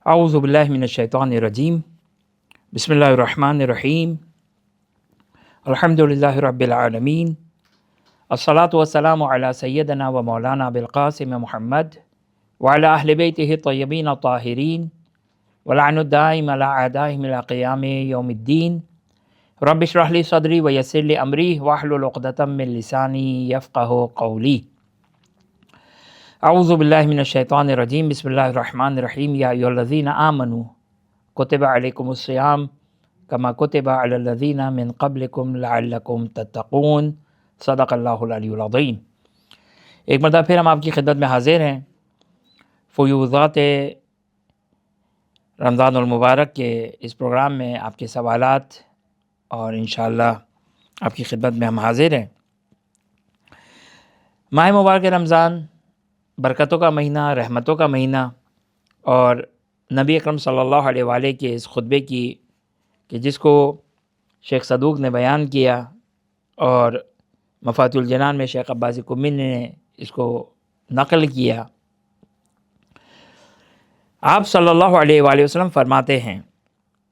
اعوذ باللہ من الشیطان الرجیم بسم اللہ الرحمن الرحیم الحمد للہ رب العالمین الصلاۃ والسلام علی سیدنا و مولانا بالقاسم محمد وعلی اہل بیتہ الطیبین الطاہرین ولعن الدائم علی اعدائہم الی قیام یوم الدین رب اشرح لی صدری ویسر لی امری واحلل عقدۃ من لسانی یفقہوا قولی۔ اعوذ باللہ من الشیطان الرجیم بسم اللہ الرحمن الرحیم یا ایھا الذین آمنوا کتب علیکم الصیام کما کتب علی الذین من قبلکم لعلکم تتقون، صدق اللہ العلی العظیم۔ ایک مرتبہ پھر ہم آپ کی خدمت میں حاضر ہیں فیوضات رمضان المبارک کے اس پروگرام میں آپ کے سوالات اور انشاءاللہ آپ کی خدمت میں ہم حاضر ہیں۔ ماہ مبارک رمضان برکتوں کا مہینہ، رحمتوں کا مہینہ، اور نبی اکرم صلی اللہ علیہ وآلہ کے اس خطبے کی کہ جس کو شیخ صدوق نے بیان کیا اور مفاتیح الجنان میں شیخ عباسی قمی نے اس کو نقل کیا۔ آپ صلی اللہ علیہ وآلہ وسلم فرماتے ہیں،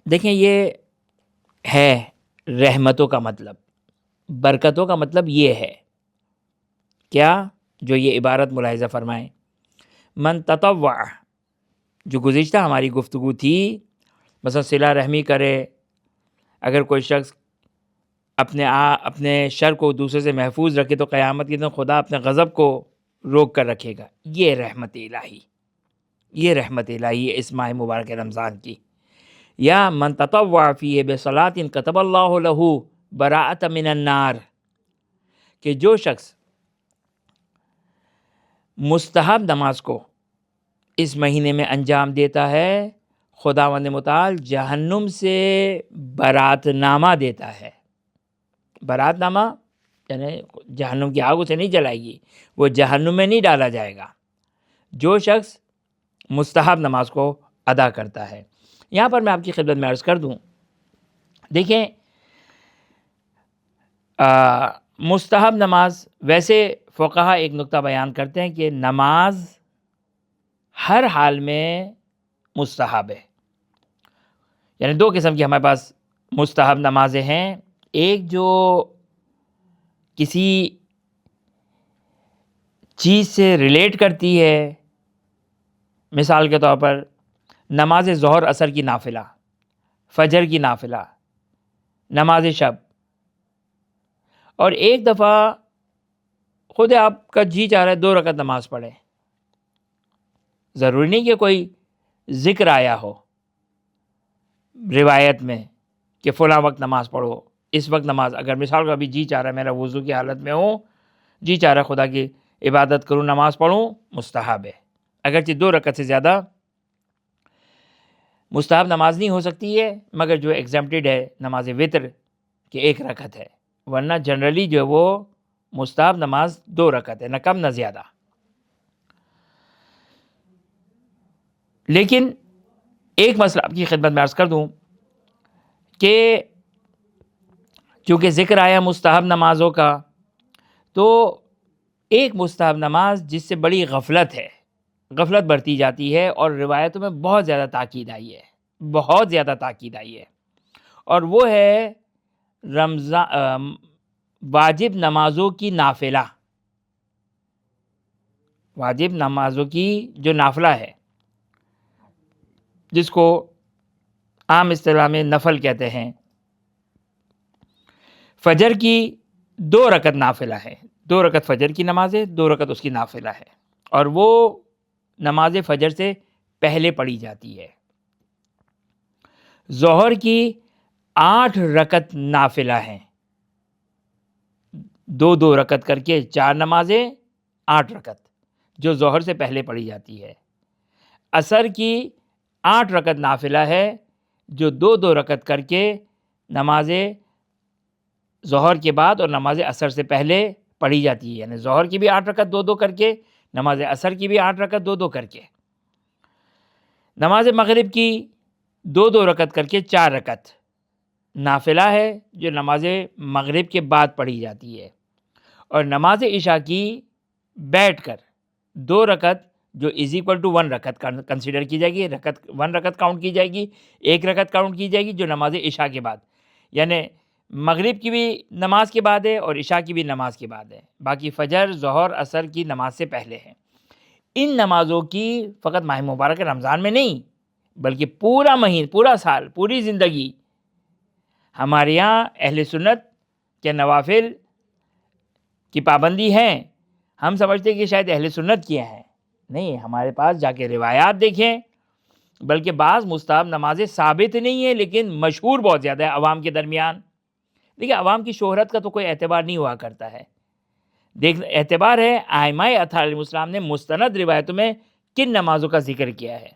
دیکھیں یہ ہے رحمتوں کا مطلب، برکتوں کا مطلب یہ ہے کیا جو یہ عبارت ملاحظہ فرمائیں، من تطوع، جو گزشتہ ہماری گفتگو تھی، مثلا صلہ رحمی کرے، اگر کوئی شخص اپنے شر کو دوسرے سے محفوظ رکھے تو قیامت کے دن خدا اپنے غضب کو روک کر رکھے گا۔ یہ رحمت الہی، یہ رحمت الہی ہے اس ماہ مبارک رمضان کی۔ یا من تطوع فیہ بصلاۃ کتب اللہ لہ براءۃ من النار، کہ جو شخص مستحب نماز کو اس مہینے میں انجام دیتا ہے، خداوند متعال جہنم سے برات نامہ دیتا ہے۔ برات نامہ یعنی جہنم کی آگ اسے نہیں جلائے گی، وہ جہنم میں نہیں ڈالا جائے گا جو شخص مستحب نماز کو ادا کرتا ہے۔ یہاں پر میں آپ کی خدمت میں عرض کر دوں، دیکھیں مستحب نماز، ویسے فقہا ایک نقطہ بیان کرتے ہیں کہ نماز ہر حال میں مستحب ہے، یعنی دو قسم کی ہمارے پاس مستحب نمازیں ہیں۔ ایک جو کسی چیز سے ریلیٹ کرتی ہے، مثال کے طور پر نماز ظہر عصر کی نافلہ، فجر کی نافلہ، نماز شب، اور ایک دفعہ خود آپ کا جی چاہ رہا ہے 2 رکعت نماز پڑھیں، ضروری نہیں کہ کوئی ذکر آیا ہو روایت میں کہ فلاں وقت نماز پڑھو، اس وقت نماز، اگر مثال کا ابھی جی چاہ رہا ہے، میرا وضو کی حالت میں ہوں، جی چاہ رہا ہے خدا کی عبادت کروں، نماز پڑھوں، مستحب ہے۔ اگرچہ 2 رکعت سے زیادہ مستحب نماز نہیں ہو سکتی ہے، مگر جو ایگزمپٹڈ ہے نماز وتر کہ 1 رکعت ہے، ورنہ جنرلی جو ہے وہ مستحب نماز 2 رکعت ہے، نہ کم نہ زیادہ۔ لیکن ایک مسئلہ آپ کی خدمت میں عرض کر دوں کہ چونکہ ذکر آیا مستحب نمازوں کا، تو ایک مستحب نماز جس سے بڑی غفلت برتی جاتی ہے، اور روایتوں میں بہت زیادہ تاکید آئی ہے، اور وہ ہے واجب نمازوں کی نافلہ، واجب نمازوں کی جو نافلہ ہے، جس کو عام اصطلاح میں نفل کہتے ہیں۔ فجر کی 2 رکعت نافلہ ہے، 2 رکعت فجر کی نماز ہے، 2 رکعت اس کی نافلہ ہے، اور وہ نماز فجر سے پہلے پڑھی جاتی ہے۔ ظہر کی 8 رکعت نافلہ ہیں، 2 رکعت کر کے 4 نمازیں، 8 رکعت جو ظہر سے پہلے پڑھی جاتی ہے۔ عصر کی 8 رکعت نافلہ ہے، جو 2 رکعت کر کے نماز ظہر کے بعد اور نماز عصر سے پہلے پڑھی جاتی ہے، یعنی ظہر کی بھی 8 رکعت 2 کر کے، نماز عصر کی بھی 8 رکعت 2 کر کے، نماز مغرب کی 2 رکعت کر کے 4 رکعت نافلہ ہے، جو نماز مغرب کے بعد پڑھی جاتی ہے، اور نماز عشاء کی بیٹھ کر 2 رکعت جو از اکول ٹو 1 رکعت کنسیڈر کی جائے گی، 1 رکعت کاؤنٹ کی جائے گی، 1 رکعت کاؤنٹ کی جائے گی جو نماز عشاء کے بعد، یعنی مغرب کی بھی نماز کے بعد ہے اور عشاء کی بھی نماز کے بعد ہے، باقی فجر، ظہر، عصر کی نماز سے پہلے ہے۔ ان نمازوں کی فقط ماہ مبارک رمضان میں نہیں بلکہ پورا مہینہ، پورا سال، پوری زندگی ہمارے یہاں اہل سنت کے نوافل کی پابندی ہے۔ ہم سمجھتے ہیں کہ شاید اہل سنت کیا ہے، نہیں، ہمارے پاس جا کے روایات دیکھیں، بلکہ بعض مستحب نمازیں ثابت نہیں ہیں لیکن مشہور بہت زیادہ ہے عوام کے درمیان۔ دیکھیں، عوام کی شہرت کا تو کوئی اعتبار نہیں ہوا کرتا ہے، اعتبار ہے ائمہ اطہار علیہ السلام نے مستند روایتوں میں کن نمازوں کا ذکر کیا ہے۔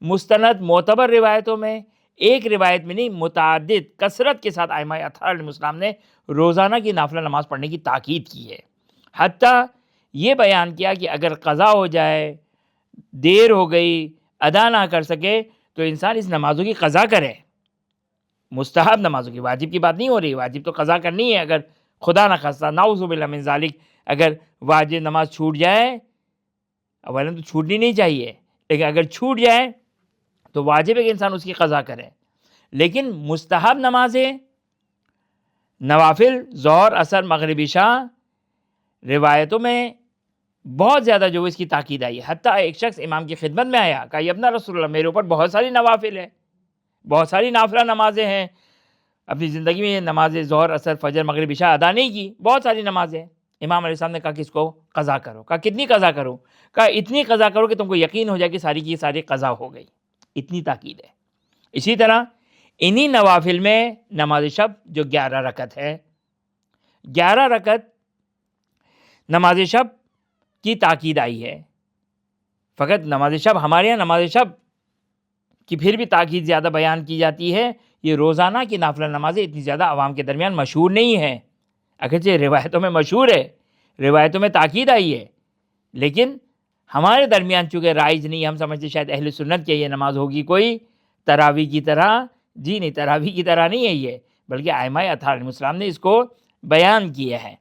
مستند معتبر روایتوں میں، ایک روایت میں نہیں، متعدد کثرت کے ساتھ ائمہ اطہار علیہ السلام نے روزانہ کی نافلہ نماز پڑھنے کی تاکید کی ہے، حتیٰ یہ بیان کیا کہ اگر قضا ہو جائے، دیر ہو گئی، ادا نہ کر سکے تو انسان اس نمازوں کی قضا کرے۔ مستحب نمازوں کی، واجب کی بات نہیں ہو رہی، واجب تو قضا کرنی ہے، اگر خدا نہ خواستہ نعوذ باللہ من ذالک اگر واجب نماز چھوٹ جائے، اولا تو چھوٹنی نہیں چاہیے، لیکن اگر چھوٹ جائے تو واجب ہے کہ انسان اس کی قضا کرے۔ لیکن مستحب نمازیں، نوافل، ظہر، عصر، مغرب، عشاء، روایتوں میں بہت زیادہ جو اس کی تاکید آئی ہے، حتیٰ ایک شخص امام کی خدمت میں آیا، کہا یا ابن رسول اللہ، میرے اوپر بہت ساری نوافل ہے، بہت ساری نافلہ نمازیں ہیں، اپنی زندگی میں نماز ظہر، عصر، فجر، مغرب، عشاء ادا نہیں کی، بہت ساری نمازیں۔ امام علیہ السلام نے کہا کہ اس کو قضا کرو۔ کہا کتنی قضا کرو؟ کہا اتنی قضا کرو کہ تم کو یقین ہو جائے کہ ساری کی ساری قضا ہو گئی، اتنی تاکید ہے۔ اسی طرح انہی نوافل میں نماز شب جو 11 رکعت ہے، 11 رکعت نماز شب کی تاکید آئی ہے۔ فقط نماز شب، ہمارے یہاں نماز شب کی پھر بھی تاکید زیادہ بیان کی جاتی ہے، یہ روزانہ کی نافلہ نمازیں اتنی زیادہ عوام کے درمیان مشہور نہیں ہے، اگرچہ روایتوں میں مشہور ہے، روایتوں میں تاکید آئی ہے، لیکن ہمارے درمیان چونکہ رائج نہیں، ہم سمجھتے شاید اہل سنت کی یہ نماز ہوگی کوئی تراویح کی طرح۔ جی نہیں، تراویح کی طرح نہیں ہے یہ، بلکہ ائمہ اطہار علیہ السلام نے اس کو بیان کیا ہے۔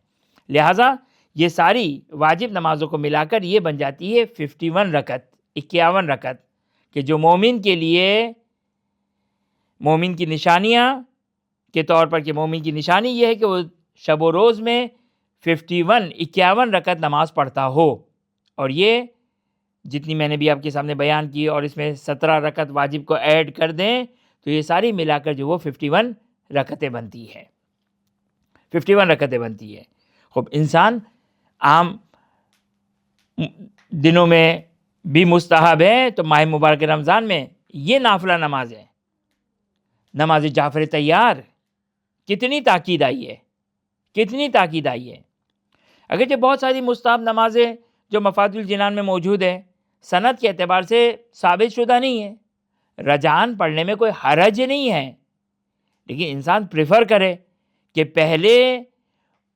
لہٰذا یہ ساری واجب نمازوں کو ملا کر یہ بن جاتی ہے 51 رکعت، 51 رکعت، کہ جو مومن کے لیے، مومن کی نشانیاں کے طور پر، کہ مومن کی نشانی یہ ہے کہ وہ شب و روز میں 51 رکعت نماز پڑھتا ہو، اور یہ جتنی میں نے بھی آپ کے سامنے بیان کی اور اس میں 17 رکعت واجب کو ایڈ کر دیں تو یہ ساری ملا کر جو وہ 51 رکعتیں بنتی ہے، 51 رکعتیں بنتی ہے۔ خوب، انسان عام دنوں میں بھی مستحب ہے تو ماہ مبارک رمضان میں یہ نافلہ نماز ہے، نماز جعفر طیار، کتنی تاکید آئی ہے، کتنی تاکید آئی ہے۔ اگرچہ بہت ساری مستحب نمازیں جو مفاتیح الجنان میں موجود ہے، سند کے اعتبار سے ثابت شدہ نہیں ہے، رجعان پڑھنے میں کوئی حرج نہیں ہے، لیکن انسان پریفر کرے کہ پہلے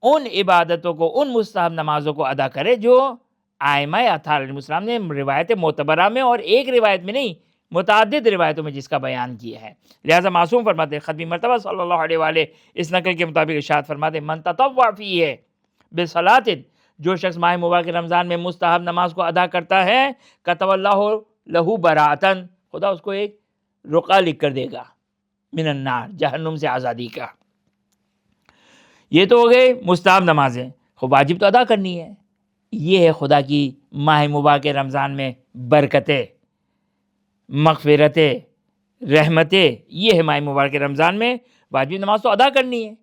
ان عبادتوں کو، ان مستحب نمازوں کو ادا کرے جو ائمہ اطہار علیہ السلام نے روایت معتبرہ میں، اور ایک روایت میں نہیں، متعدد روایتوں میں جس کا بیان کیا ہے۔ لہٰذا معصوم فرماتے ہیں، ختمی مرتبہ صلی اللہ علیہ وآلہ اس نقل کے مطابق ارشاد فرماتے ہیں، من تطوع فیہ بصلاۃ، جو شخص ماہ مبارک رمضان میں مستحب نماز کو ادا کرتا ہے، کتب اللہ لہ براۃً، خدا اس کو ایک رقعہ لکھ کر دے گا، من النار، جہنم سے آزادی کا۔ یہ تو ہو گئے مستحب نمازیں، خب واجب تو ادا کرنی ہے۔ یہ ہے خدا کی ماہ مبارک رمضان میں برکتیں، مغفرتیں، رحمتیں، یہ ہے ماہ مبارک رمضان میں واجب نماز تو ادا کرنی ہے،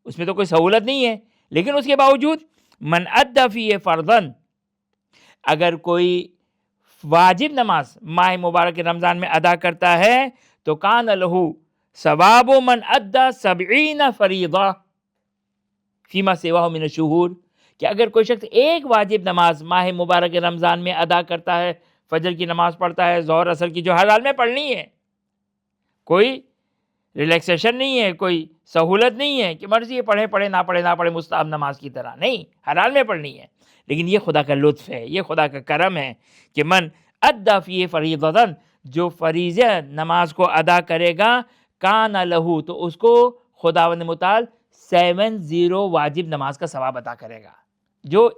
اس میں تو کوئی سہولت نہیں ہے، لیکن اس کے باوجود من ادى فیہ فرضاً، اگر کوئی واجب نماز ماہ مبارک رمضان میں ادا کرتا ہے تو کان لہ ثواب من ادى 70 فریضہ فیما سواہ من الشہور، کہ اگر کوئی شخص ایک واجب نماز ماہ مبارک رمضان میں ادا کرتا ہے، فجر کی نماز پڑھتا ہے، ظہر عصر کی جو ہر حال میں پڑھنی ہے، کوئی ریلیکسیشن نہیں ہے، کوئی سہولت نہیں ہے کہ مرضی پڑھیں پڑھیں، نہ پڑھیں نہ پڑھیں، مستحب نماز کی طرح نہیں، ہر حال میں پڑھنی ہے، لیکن یہ خدا کا لطف ہے، یہ خدا کا کرم ہے کہ من ادى فیہ فریضۃ، جو فریضہ نماز کو ادا کرے گا، کان لہ، تو اس کو خداوند متعال 70 واجب نماز کا ثواب عطا کرے گا، جو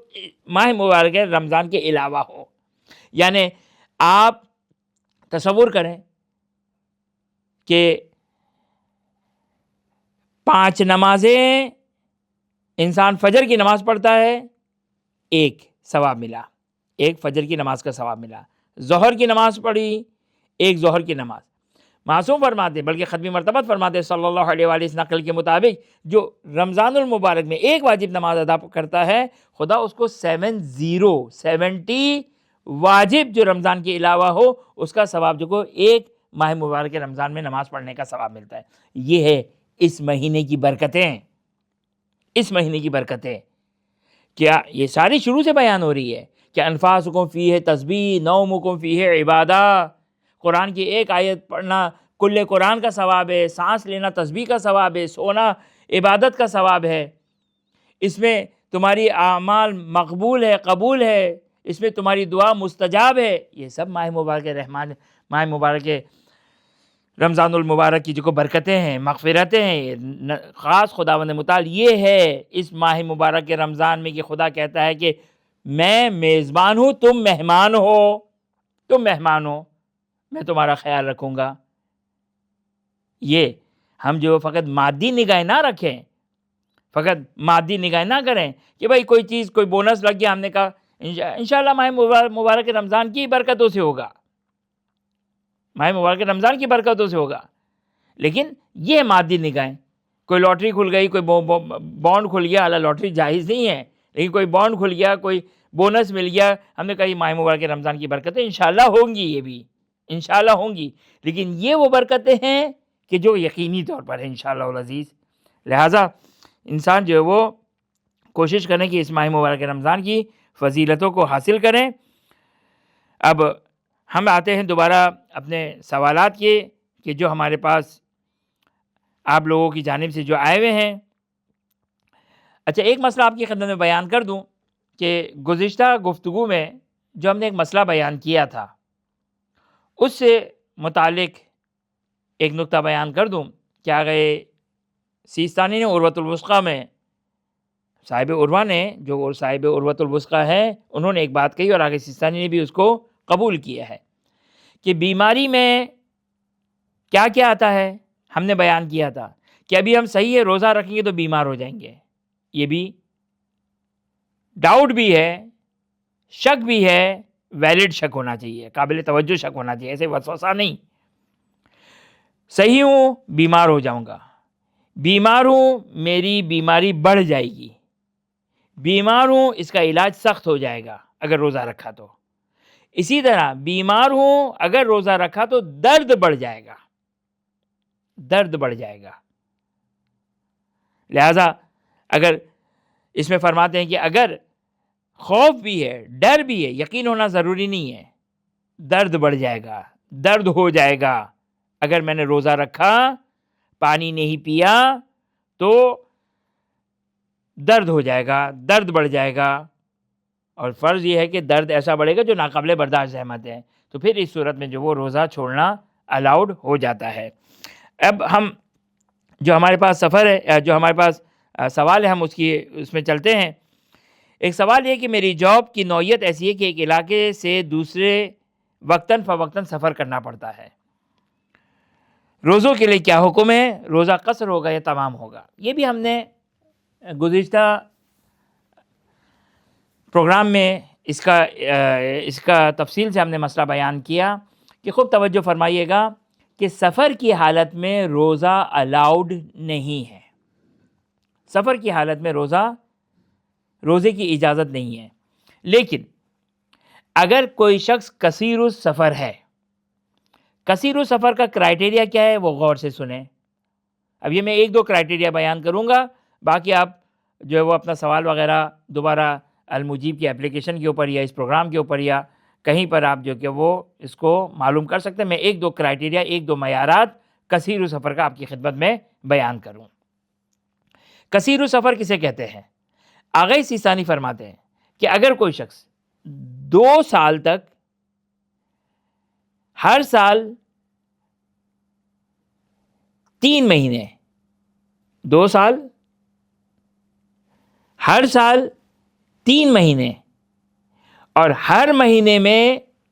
ماہ مبارک رمضان کے علاوہ ہو۔ یعنی آپ تصور کریں کہ 5 نمازیں انسان فجر کی نماز پڑھتا ہے، ایک ثواب ملا، ایک فجر کی نماز کا ثواب ملا. ظہر کی نماز پڑھی، ایک ظہر کی نماز. معصوم فرماتے ہیں، بلکہ ختمی مرتبت فرماتے ہیں صلی اللہ علیہ وآلہ اس نقل کے مطابق، جو رمضان المبارک میں ایک واجب نماز ادا کرتا ہے، خدا اس کو 70 واجب جو رمضان کے علاوہ ہو اس کا ثواب جو کو ایک ماہ مبارک رمضان میں نماز پڑھنے کا ثواب ملتا ہے. یہ ہے اس مہینے کی برکتیں، اس مہینے کی برکتیں. کیا یہ ساری شروع سے بیان ہو رہی ہے کہ انفاسکم فیہ تسبیح، نومکم فیہ عبادہ. قرآن کی ایک آیت پڑھنا کل قرآن کا ثواب ہے، سانس لینا تسبیح کا ثواب ہے، سونا عبادت کا ثواب ہے. اس میں تمہاری اعمال مقبول ہے، قبول ہے، اس میں تمہاری دعا مستجاب ہے. یہ سب ماہ مبارک رمضان المبارک کی جو برکتیں ہیں، مغفرتیں ہیں، خاص خداوند متعال یہ ہے اس ماہ مبارک کے رمضان میں کہ خدا کہتا ہے کہ میں میزبان ہوں، تم مہمان ہو، تم مہمان ہو، میں تمہارا خیال رکھوں گا. یہ ہم جو فقط مادی نگاہ نہ رکھیں، فقط مادی نگاہ نہ کریں کہ بھائی کوئی چیز، کوئی بونس لگ گیا، ہم نے کہا انشاءاللہ ماہ مبارک رمضان کی برکتوں سے ہوگا، ماہ مبارک رمضان کی برکتوں سے ہوگا. لیکن یہ مادی نگاہیں، کوئی لاٹری کھل گئی، کوئی بانڈ کھل گیا، اللہ لاٹری جائز نہیں ہے، لیکن کوئی بانڈ کھل گیا، کوئی بونس مل گیا، ہم نے کہا یہ ماہ مبارک رمضان کی برکتیں انشاءاللہ ہوں گی، یہ بھی انشاءاللہ ہوں گی. لیکن یہ وہ برکتیں ہیں کہ جو یقینی طور پر ہے انشاءاللہ العزیز. لہٰذا انسان جو ہے وہ کوشش کریں کہ اس ماہ مبارک رمضان کی فضیلتوں کو حاصل کریں. اب ہم آتے ہیں دوبارہ اپنے سوالات کے کہ جو ہمارے پاس آپ لوگوں کی جانب سے جو آئے ہوئے ہیں. اچھا، ایک مسئلہ آپ کی خدمت میں بیان کر دوں کہ گزشتہ گفتگو میں جو ہم نے ایک مسئلہ بیان کیا تھا اس سے متعلق ایک نقطہ بیان کر دوں. کیا گئے سیستانی نے عروۃ الوثقی میں، صاحب عروہ نے، جو صاحب عروۃ الوثقی ہے، انہوں نے ایک بات کہی اور آگے سیستانی نے بھی اس کو قبول کیا ہے کہ بیماری میں کیا کیا آتا ہے. ہم نے بیان کیا تھا کہ ابھی ہم صحیح ہے روزہ رکھیں گے تو بیمار ہو جائیں گے، یہ بھی ڈاؤٹ بھی ہے، شک بھی ہے، ویلڈ شک ہونا چاہیے، قابل توجہ شک ہونا چاہیے، ایسے وسوسہ نہیں. صحیح ہوں بیمار ہو جاؤں گا، بیمار ہوں میری بیماری بڑھ جائے گی، بیمار ہوں اس کا علاج سخت ہو جائے گا اگر روزہ رکھا تو. اسی طرح بیمار ہوں اگر روزہ رکھا تو درد بڑھ جائے گا، درد بڑھ جائے گا. لہذا اگر اس میں فرماتے ہیں کہ اگر خوف بھی ہے، ڈر بھی ہے، یقین ہونا ضروری نہیں ہے، درد بڑھ جائے گا، درد ہو جائے گا. اگر میں نے روزہ رکھا، پانی نہیں پیا تو درد ہو جائے گا، درد بڑھ جائے گا. اور فرض یہ ہے کہ درد ایسا بڑھے گا جو ناقابل برداشت احمد ہے، تو پھر اس صورت میں جو وہ روزہ چھوڑنا الاؤڈ ہو جاتا ہے. اب ہم جو ہمارے پاس سفر ہے، جو ہمارے پاس سوال ہے، ہم اس میں چلتے ہیں. ایک سوال یہ کہ میری جاب کی نوعیت ایسی ہے کہ ایک علاقے سے دوسرے وقتاً فوقتاً سفر کرنا پڑتا ہے. روزوں کے لیے کیا حکم ہے؟ روزہ قصر ہوگا یا تمام ہوگا؟ یہ بھی ہم نے گزشتہ پروگرام میں اس کا تفصیل سے ہم نے مسئلہ بیان کیا کہ خوب توجہ فرمائیے گا کہ سفر کی حالت میں روزہ الاؤڈ نہیں ہے. سفر کی حالت میں روزے کی اجازت نہیں ہے. لیکن اگر کوئی شخص کثیر السفر ہے، کثیر السفر کا کرائٹیریا کیا ہے وہ غور سے سنیں. اب یہ میں ایک دو کرائٹیریا بیان کروں گا، باقی آپ جو ہے وہ اپنا سوال وغیرہ دوبارہ المجیب کی اپلیکیشن کے اوپر یا اس پروگرام کے اوپر یا کہیں پر آپ جو کہ وہ اس کو معلوم کر سکتے ہیں. میں ایک دو کرائٹیریا، ایک دو معیارات کثیر السفر کا آپ کی خدمت میں بیان کروں. کثیر السفر کسے کہتے ہیں؟ آغا سیستانی فرماتے ہیں کہ اگر کوئی شخص 2 سال تک ہر سال 3 مہینے، 2 سال ہر سال 3 مہینے اور ہر مہینے میں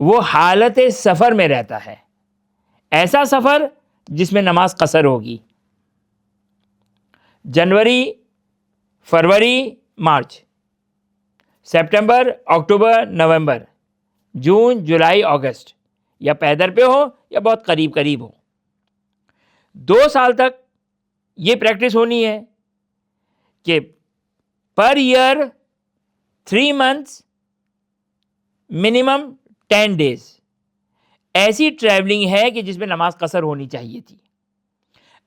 وہ حالت سفر میں رہتا ہے. ایسا سفر جس میں نماز قصر ہوگی. جنوری، فروری، مارچ، سپٹمبر، اکتوبر، نومبر، جون، جولائی، اگست، یا پیدر پہ ہو یا بہت قریب قریب ہو. 2 سال تک یہ پریکٹس ہونی ہے کہ per year 3 months minimum 10 days ایسی ٹریولنگ ہے کہ جس میں نماز قصر ہونی چاہیے تھی.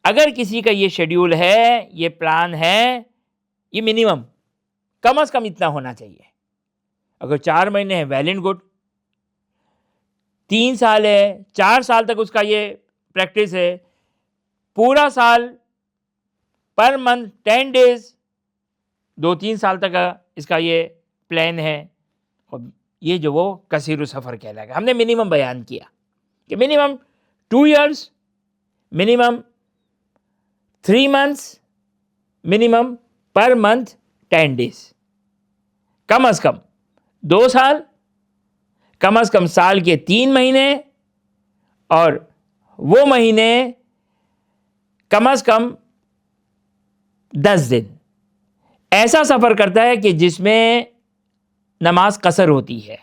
اگر کسی کا یہ شیڈیول ہے، یہ پلان ہے، یہ منیمم کم از کم اتنا ہونا چاہیے. اگر 4 مہینے ہیں ویل اینڈ گڈ، 3 سال ہے، 4 سال تک اس کا یہ پریکٹس ہے، پورا سال پر منتھ 10 days، 2-3 سال تک اس کا یہ پلان ہے، یہ جو وہ کثیر السفر کہلائے گا. ہم نے منیمم بیان کیا کہ minimum 2 years، minimum 3 months، minimum per month 10 days، کم از کم 2 سال، کم از کم سال کے 3 مہینے، اور وہ مہینے کم از کم 10 دن. ایسا سفر کرتا ہے کہ جس میں نماز قصر ہوتی ہے.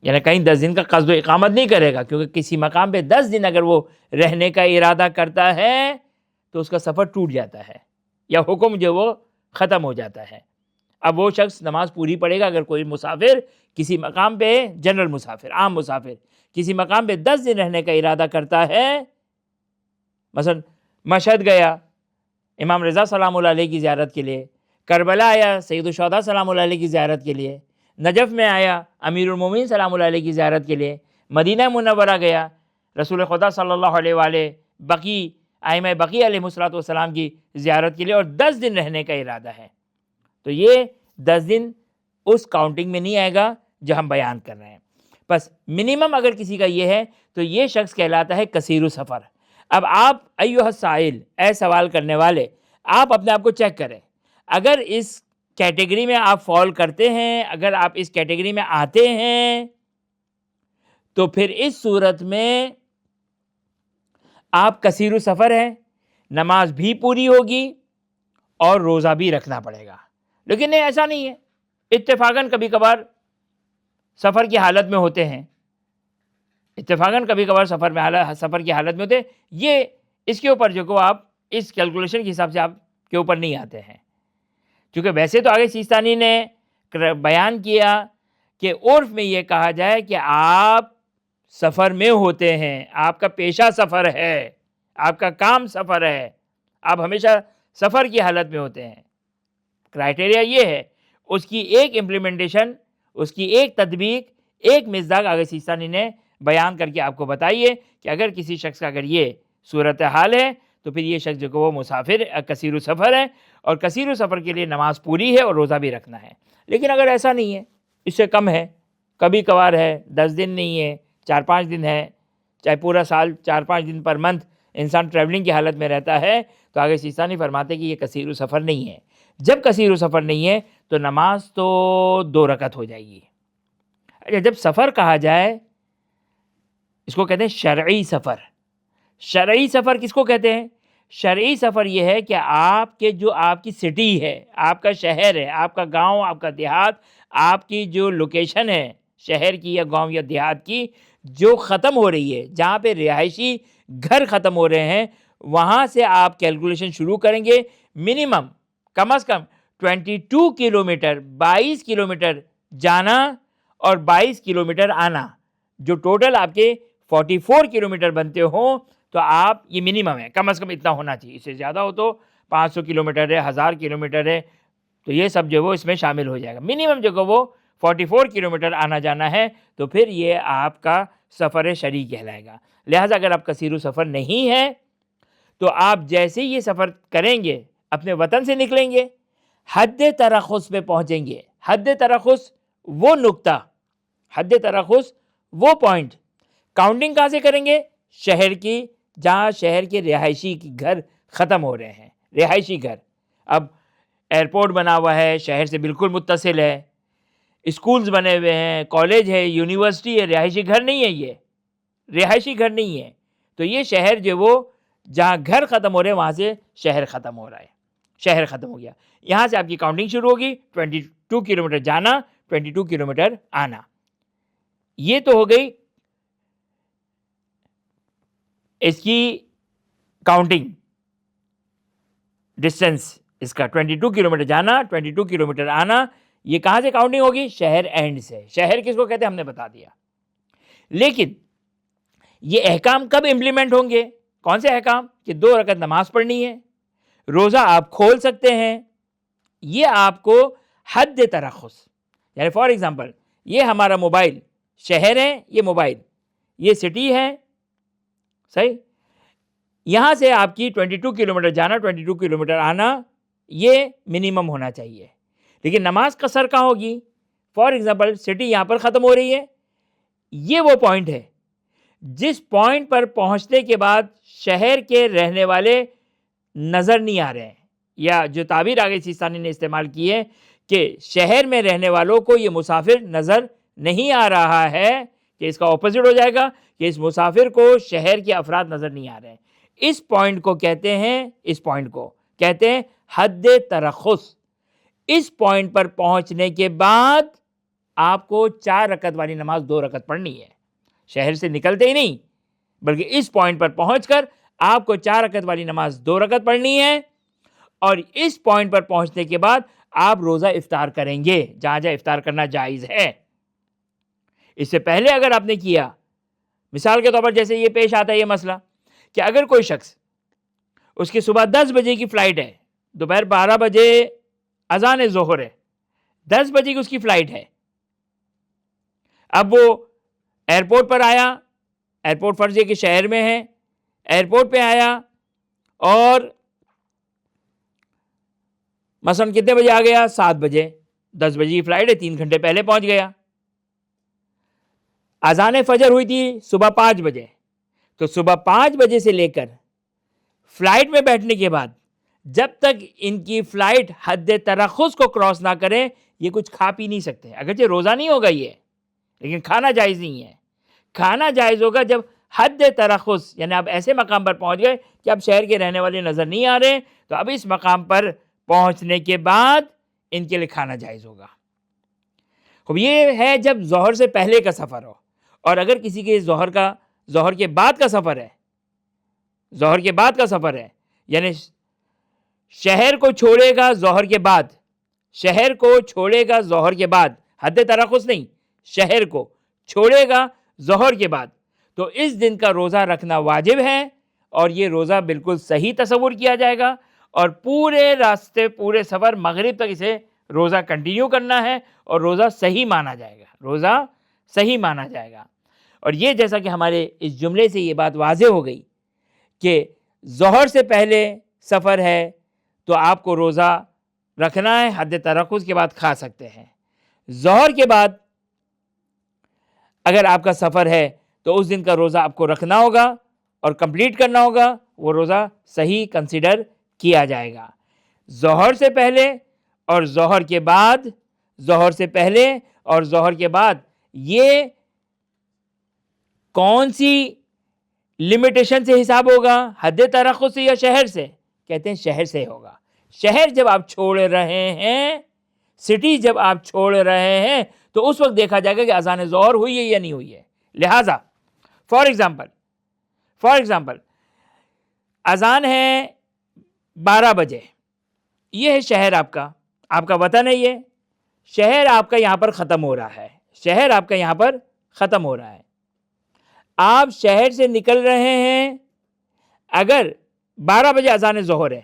یعنی کہیں 10 دن کا قصد و اقامت نہیں کرے گا، کیونکہ کسی مقام پہ 10 دن اگر وہ رہنے کا ارادہ کرتا ہے تو اس کا سفر ٹوٹ جاتا ہے، یا حکم جو وہ ختم ہو جاتا ہے. اب وہ شخص نماز پوری پڑھے گا. اگر کوئی مسافر کسی مقام پہ، جنرل مسافر، عام مسافر، کسی مقام پہ 10 دن رہنے کا ارادہ کرتا ہے، مثلا مشہد گیا امام رضا سلام اللہ علیہ کی زیارت کے لیے، کربلا آیا سید الشہداء سلام اللہ علیہ کی زیارت کے لیے، نجف میں آیا امیر المومنین سلام اللہ علیہ کی زیارت کے لیے، مدینہ منورہ گیا رسول خدا صلی اللہ علیہ وآلہ، بقی ائمہ بقی علیہ السلام کی زیارت کے لیے، اور 10 دن رہنے کا ارادہ ہے، تو یہ 10 دن اس کاؤنٹنگ میں نہیں آئے گا جو ہم بیان کر رہے ہیں. بس منیمم اگر کسی کا یہ ہے تو یہ شخص کہلاتا ہے کثیر السفر. اب آپ ایھا السائل، اے سوال کرنے والے، آپ اپنے آپ کو چیک کریں. اگر اس کیٹیگری میں آپ فال کرتے ہیں، اگر آپ اس کیٹیگری میں آتے ہیں، تو پھر اس صورت میں آپ کثیر السفر ہیں، نماز بھی پوری ہوگی اور روزہ بھی رکھنا پڑے گا. لیکن نہیں، ایسا نہیں ہے. اتفاقاً کبھی کبھار سفر کی حالت میں ہوتے ہیں، اتفاقاً کبھی کبھار سفر کی حالت میں ہوتے ہیں. یہ اس کے اوپر جو کہ آپ اس کیلکولیشن کے حساب سے آپ کے اوپر نہیں آتے ہیں، کیونکہ ویسے تو آگے سیستانی نے بیان کیا کہ عرف میں یہ کہا جائے کہ آپ سفر میں ہوتے ہیں، آپ کا پیشہ سفر ہے، آپ کا کام سفر ہے، آپ ہمیشہ سفر کی حالت میں ہوتے ہیں. کرائٹیریا یہ ہے. اس کی ایک امپلیمنٹیشن، اس کی ایک تطبیق، ایک مصداق آگے سیستانی نے بیان کر کے آپ کو بتائیے کہ اگر کسی شخص کا اگر یہ صورتحال ہے تو پھر یہ شخص جو کہ وہ مسافر کثیر السفر ہے، اور کثیر السفر کے لیے نماز پوری ہے اور روزہ بھی رکھنا ہے. لیکن اگر ایسا نہیں ہے، اس سے کم ہے، کبھی کبھار ہے، 10 دن نہیں ہے، 4-5 دن ہے، چاہے پورا سال 4-5 دن پر منتھ انسان ٹریولنگ کی حالت میں رہتا ہے، تو آگے سیستانی فرماتے کہ یہ کثیر السفر نہیں ہے. جب کثیر السفر نہیں ہے تو نماز تو 2 رکعت ہو جائے گی. اچھا، جب سفر کہا جائے اس کو کہتے ہیں شرعی سفر. شرعی سفر کس کو کہتے ہیں؟ شرعی سفر یہ ہے کہ آپ کے جو آپ کی سٹی ہے، آپ کا شہر ہے، آپ کا گاؤں، آپ کا دیہات، آپ کی جو لوکیشن ہے شہر کی یا گاؤں یا دیہات کی، جو ختم ہو رہی ہے، جہاں پہ رہائشی گھر ختم ہو رہے ہیں، وہاں سے آپ کیلکولیشن شروع کریں گے. منیمم کم از کم 22 کلومیٹر، 22 کلومیٹر جانا اور 22 کلومیٹر آنا، جو ٹوٹل آپ کے 44 کلومیٹر بنتے ہوں، تو آپ یہ منیمم ہے، کم از کم اتنا ہونا چاہیے. اس سے زیادہ ہو تو 500 کلومیٹر ہے، 1000 کلومیٹر ہے، تو یہ سب جو وہ اس میں شامل ہو جائے گا. منیمم جو کہ وہ 44 کلومیٹر آنا جانا ہے، تو پھر یہ آپ کا سفر شرعی کہلائے گا. لہٰذا اگر آپ کثیر السفر نہیں ہے تو آپ جیسے یہ سفر کریں گے، اپنے وطن سے نکلیں گے، حد ترخص پہ پہنچیں گے. حد ترخص وہ نقطہ، حد ترخص وہ پوائنٹ، کاؤنٹنگ کہاں سے کریں گے؟ شہر کی، جہاں شہر کے رہائشی گھر ختم ہو رہے ہیں، رہائشی گھر. اب ایئرپورٹ بنا ہوا ہے، شہر سے بالکل متصل ہے، اسکولز بنے ہوئے ہیں, کالج ہے, یونیورسٹی ہے, رہائشی گھر نہیں ہے, یہ رہائشی گھر نہیں ہے. تو یہ شہر جو وہ جہاں گھر ختم ہو رہے ہیں وہاں سے شہر ختم ہو رہا ہے, شہر ختم ہو گیا. یہاں سے آپ کی کاؤنٹنگ شروع ہوگی, 22 کلومیٹر جانا, 22 کلومیٹر آنا. یہ تو ہو گئی اس کی کاؤنٹنگ ڈسٹینس, اس کا 22 کلومیٹر جانا, 22 کلومیٹر آنا. یہ کہاں سے کاؤنٹنگ ہوگی؟ شہر اینڈ سے. شہر کس کو کہتے ہیں ہم نے بتا دیا. لیکن یہ احکام کب امپلیمنٹ ہوں گے؟ کون سے احکام؟ کہ 2 رکعت نماز پڑھنی ہے, روزہ آپ کھول سکتے ہیں. یہ آپ کو حد ترخص, یعنی فار ایگزامپل یہ ہمارا موبائل شہر ہے, یہ موبائل, یہ سٹی ہے, صحیح. یہاں سے آپ کی 22 کلومیٹر جانا, 22 کلومیٹر آنا, یہ منیمم ہونا چاہیے. لیکن نماز قصر کہاں ہوگی؟ فار ایگزامپل سٹی یہاں پر ختم ہو رہی ہے, یہ وہ پوائنٹ ہے جس پوائنٹ پر پہنچنے کے بعد شہر کے رہنے والے نظر نہیں آ رہے ہیں, یا جو تعبیر آگے سیستانی نے استعمال کی ہے کہ شہر میں رہنے والوں کو یہ مسافر نظر نہیں آ رہا ہے, کہ اس کا اپوزٹ ہو جائے گا کہ اس مسافر کو شہر کے افراد نظر نہیں آ رہے ہیں. اس پوائنٹ کو کہتے ہیں, اس پوائنٹ کو کہتے ہیں حد ترخص. اس پوائنٹ پر پہنچنے کے بعد آپ کو 4 رکعت والی نماز 2 رکعت پڑھنی ہے. شہر سے نکلتے ہی نہیں, بلکہ اس پوائنٹ پر پہنچ کر آپ کو 4 رکعت والی نماز 2 رکعت پڑھنی ہے. اور اس پوائنٹ پر پہنچنے کے بعد آپ روزہ افطار کریں گے, جہاں جہاں افطار کرنا جائز ہے. اس سے پہلے اگر آپ نے کیا, مثال کے طور پر جیسے یہ پیش آتا ہے یہ مسئلہ کہ اگر کوئی شخص, اس کی صبح 10 بجے کی فلائٹ ہے, دوپہر 12 بجے اذان ظہر ہے, 10 بجے کی اس کی فلائٹ ہے. اب وہ ایئرپورٹ پر آیا, ایئرپورٹ فرض ہے کہ شہر میں ہے, ایئرپورٹ پہ آیا اور مثلا کتنے بجے آ گیا؟ 7 بجے. 10 بجے کی فلائٹ ہے, 3 گھنٹے پہلے پہنچ گیا. اذان فجر ہوئی تھی صبح 5 بجے, تو صبح 5 بجے سے لے کر فلائٹ میں بیٹھنے کے بعد جب تک ان کی فلائٹ حد ترخص کو کراس نہ کرے, یہ کچھ کھا پی نہیں سکتے. اگرچہ روزہ نہیں ہوگا یہ, لیکن کھانا جائز نہیں ہے. کھانا جائز ہوگا جب حد ترخص, یعنی آپ ایسے مقام پر پہنچ گئے کہ اب شہر کے رہنے والے نظر نہیں آ رہے, تو اب اس مقام پر پہنچنے کے بعد ان کے لیے کھانا جائز ہوگا. خب یہ ہے جب ظہر سے پہلے کا سفر ہو. اور اگر کسی کے ظہر کے بعد کا سفر ہے, ظہر کے بعد کا سفر ہے, یعنی شہر کو چھوڑے گا ظہر کے بعد, شہر کو چھوڑے گا ظہر کے بعد, حد ترخص نہیں, شہر کو چھوڑے گا ظہر کے بعد, تو اس دن کا روزہ رکھنا واجب ہے. اور یہ روزہ بالکل صحیح تصور کیا جائے گا, اور پورے راستے, پورے سفر مغرب تک اسے روزہ کنٹینیو کرنا ہے, اور روزہ صحیح مانا جائے گا, روزہ صحیح مانا جائے گا. اور یہ جیسا کہ ہمارے اس جملے سے یہ بات واضح ہو گئی کہ ظہر سے پہلے سفر ہے تو آپ کو روزہ رکھنا ہے, حد ترخص کے بعد کھا سکتے ہیں. ظہر کے بعد اگر آپ کا سفر ہے تو اس دن کا روزہ آپ کو رکھنا ہوگا اور کمپلیٹ کرنا ہوگا, وہ روزہ صحیح کنسیڈر کیا جائے گا. ظہر سے پہلے اور ظہر کے بعد, ظہر سے پہلے اور ظہر کے بعد, یہ کون سی لمیٹیشن سے حساب ہوگا؟ حد ترخص سے یا شہر سے؟ کہتے ہیں شہر سے ہوگا. شہر جب آپ چھوڑ رہے ہیں, سٹی جب آپ چھوڑ رہے ہیں, تو اس وقت دیکھا جائے گا کہ اذان ظہر ہوئی ہے یا نہیں ہوئی ہے. لہذا فار ایگزامپل اذان ہے 12 بجے, یہ ہے شہر آپ کا وطن ہے, یہ شہر آپ کا یہاں پر ختم ہو رہا ہے, شہر آپ کا یہاں پر ختم ہو رہا ہے. آپ شہر سے نکل رہے ہیں, اگر 12 بجے اذان ظہر ہے,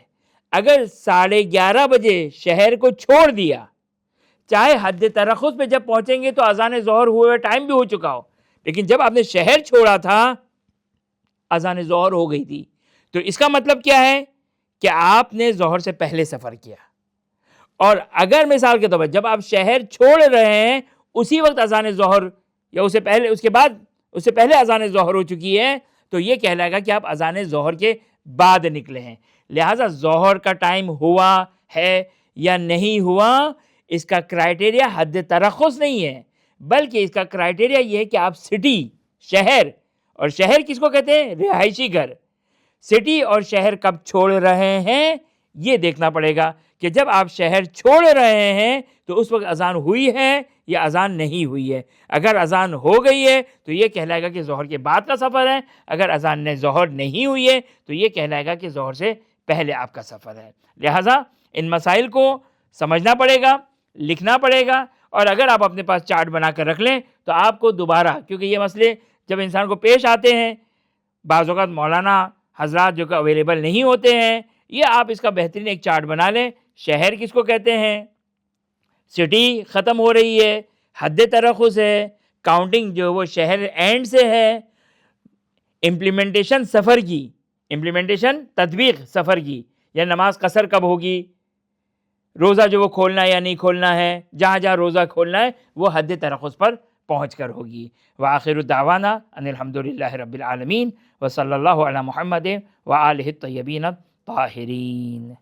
اگر 11:30 بجے شہر کو چھوڑ دیا, چاہے حد ترخص پہ جب پہنچیں گے تو اذان ظہر ہوئے ٹائم بھی ہو چکا ہو, لیکن جب آپ نے شہر چھوڑا تھا اذان ظہر ہو گئی تھی. تو اس کا مطلب کیا ہے کہ آپ نے ظہر سے پہلے سفر کیا. اور اگر مثال کے طور پر جب آپ شہر چھوڑ رہے ہیں اسی وقت اذان ظہر یا اس سے پہلے, اس کے بعد, اس سے پہلے اذان ظہر ہو چکی ہے, تو یہ کہلائے گا کہ آپ اذان ظہر کے بعد نکلے ہیں. لہٰذا ظہر کا ٹائم ہوا ہے یا نہیں ہوا, اس کا کرائٹیریا حد ترخص نہیں ہے، بلکہ اس کا کرائٹیریا یہ ہے کہ آپ سٹی، شہر، اور شہر کس کو کہتے ہیں؟ رہائشی گھر، سٹی اور شہر کب چھوڑ رہے ہیں یہ دیکھنا پڑے گا کہ جب آپ شہر چھوڑ رہے ہیں تو اس وقت اذان ہوئی ہے یا اذان نہیں ہوئی ہے۔ اگر اذان ہو گئی ہے تو یہ کہلائے گا کہ ظہر کے بعد کا سفر ہے، اگر اذان نے ظہر نہیں ہوئی ہے تو یہ کہلائے گا کہ ظہر سے پہلے آپ کا سفر ہے۔ لہٰذا ان مسائل کو سمجھنا پڑے گا، لکھنا پڑے گا، اور اگر آپ اپنے پاس چارٹ بنا کر رکھ لیں تو آپ کو دوبارہ، کیونکہ یہ مسئلے جب انسان کو پیش آتے ہیں بعض اوقات مولانا حضرات جو کہ اویلیبل نہیں ہوتے ہیں، یہ آپ اس کا بہترین ایک چارٹ بنا لیں۔ شہر کس کو کہتے ہیں، سٹی ختم ہو رہی ہے، حد ترخص ہے، کاؤنٹنگ جو وہ شہر اینڈ سے ہے، امپلیمنٹیشن سفر کی، امپلیمنٹیشن تطبیق سفر کی، یا نماز قصر کب ہوگی، روزہ جو وہ کھولنا ہے یا نہیں کھولنا ہے، جہاں جہاں روزہ کھولنا ہے وہ حد ترخص پر پہنچ کر ہوگی۔ وآخر دعوانا ان الحمدللہ رب العالمین وصلی اللہ علی محمد وآلہ الطیبین الطاہرین۔